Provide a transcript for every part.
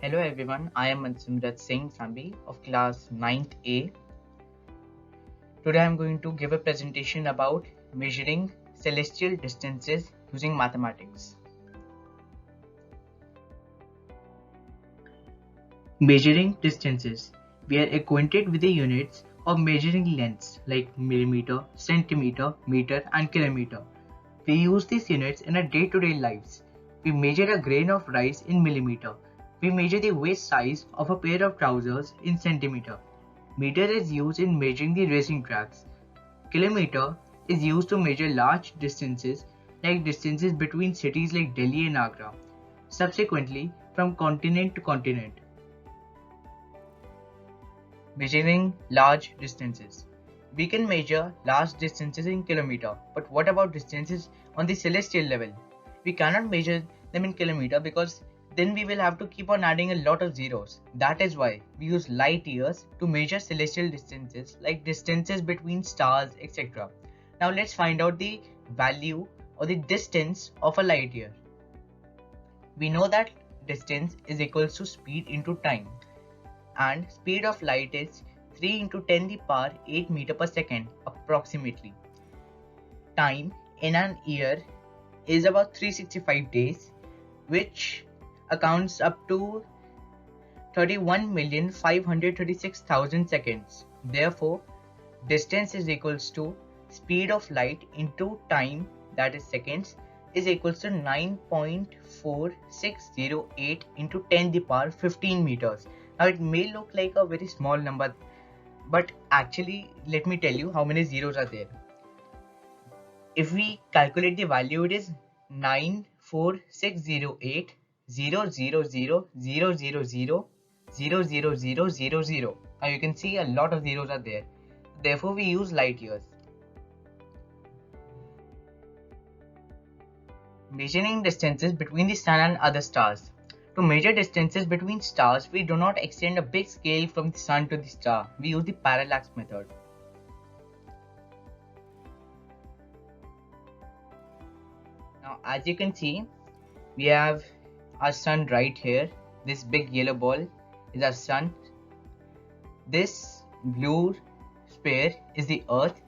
Hello everyone, I am Mansimrat Singh Sambi of class 9th A. Today I am going to give a presentation about measuring celestial distances using mathematics. Measuring distances. We are acquainted with the units of measuring lengths like millimeter, centimeter, meter and kilometer. We use these units in our day-to-day lives. We measure a grain of rice in millimeter. We measure the waist size of a pair of trousers in centimeter. Meter is used in measuring the racing tracks. Kilometer is used to measure large distances like distances between cities like Delhi and Agra. Subsequently, from continent to continent. Measuring large distances. We can measure large distances in kilometer, but what about distances on the celestial level? We cannot measure them in kilometer because then we will have to keep on adding a lot of zeros. That is why we use light years to measure celestial distances like distances between stars, etc. Now let's find out the value or the distance of a light year. We know that distance is equals to speed into time, and speed of light is 3 into 10 the power 8 meter per second approximately. Time in an year is about 365 days, which accounts up to 31,536,000 seconds. Therefore, distance is equals to speed of light into time, that is seconds, is equals to 9.4608 into 10 the power 15 meters. Now it may look like a very small number, but actually let me tell you how many zeros are there. If we calculate the value, it is 94608,000,000,000,000. Now you can see a lot of zeros are there. Therefore, we use light years. Measuring distances between the sun and other stars. To measure distances between stars, we do not extend a big scale from the sun to the star. We use the parallax method. Now, as you can see, we have our sun right here. This big yellow ball is our sun. This blue sphere is the earth,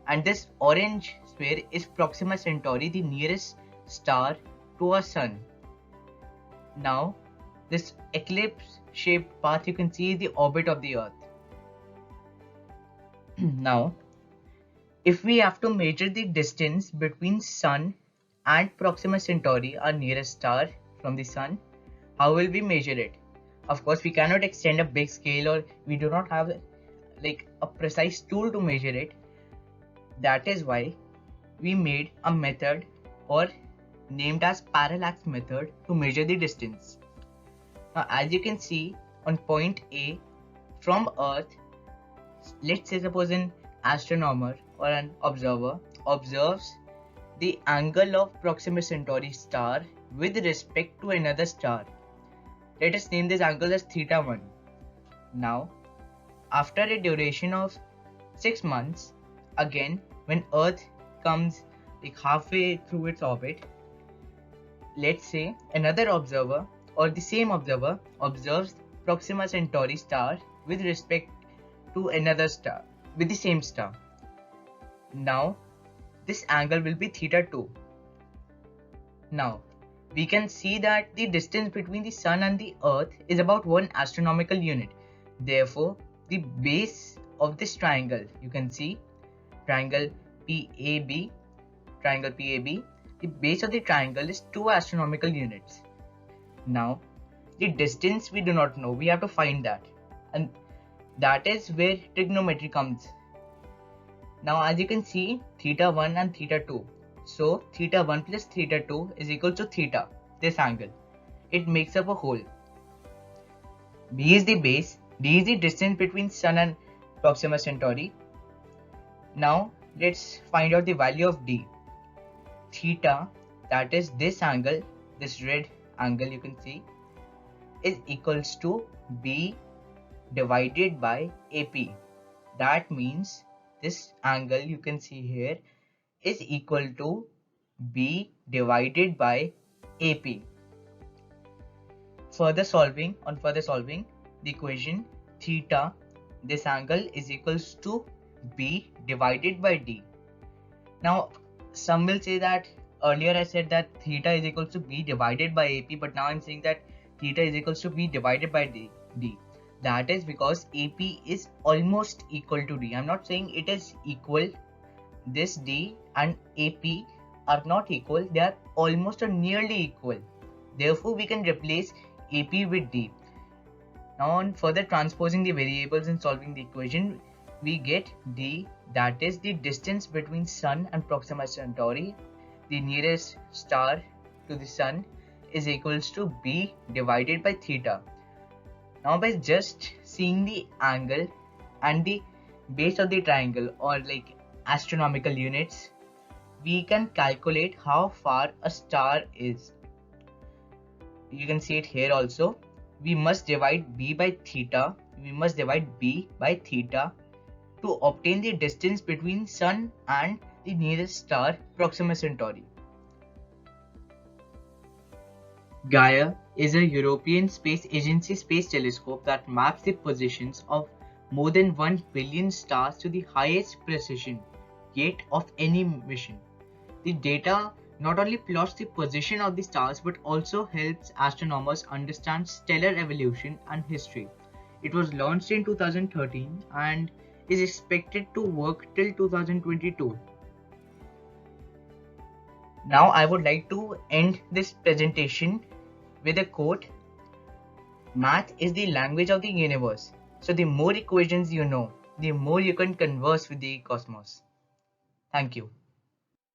and this orange sphere is Proxima Centauri, the nearest star to our sun. Now, this eclipse shaped path you can see is the orbit of the earth. Now, if we have to measure the distance between sun and Proxima Centauri, our nearest star from the sun, how will we measure it? Of course, we cannot extend a big scale, or we do not have like a precise tool to measure it. That is why we made a method, or named as parallax method, to measure the distance. Now, as you can see on point A from Earth, let's say suppose an astronomer or an observer observes the angle of Proxima Centauri star with respect to another star. Let us name this angle as theta1. Now, after a duration of 6 months, again when Earth comes like halfway through its orbit, let's say another observer or the same observer observes Proxima Centauri star with respect to another star with the same star. Now, this angle will be theta2. Now, we can see that the distance between the sun and the earth is about 1 astronomical unit. Therefore, the base of this triangle, you can see triangle PAB, the base of the triangle is 2 astronomical units. Now, the distance we do not know, we have to find that, and that is where trigonometry comes. Now, as you can see, theta1 and theta2. So, theta1 plus theta2 is equal to theta, this angle. It makes up a whole. B is the base, D is the distance between Sun and Proxima Centauri. Now, let's find out the value of D. Theta, that is this angle, this red angle you can see, is equals to B divided by AP. That means this angle you can see here is equal to B divided by AP. further solving, the equation theta, this angle is equals to B divided by D. Now, some will say that earlier I said that theta is equals to B divided by AP, but now I'm saying that theta is equals to B divided by D. That is because AP is almost equal to D. I'm not saying it is equal. This D and AP are not equal, they are almost or nearly equal. Therefore, we can replace AP with D. Now, on further transposing the variables and solving the equation, we get D, that is the distance between Sun and Proxima Centauri, the nearest star to the Sun, is equals to B divided by theta. Now, by just seeing the angle and the base of the triangle, or like astronomical units, we can calculate how far a star is. You can see it here also. We must divide B by theta. We must divide B by theta to obtain the distance between Sun and the nearest star, Proxima Centauri. Gaia is a European Space Agency space telescope that maps the positions of more than 1 billion stars to the highest precision yet of any mission. The data not only plots the position of the stars but also helps astronomers understand stellar evolution and history. It was launched in 2013 and is expected to work till 2022. Now I would like to end this presentation with a quote: "Math is the language of the universe. So the more equations you know, the more you can converse with the cosmos." Thank you.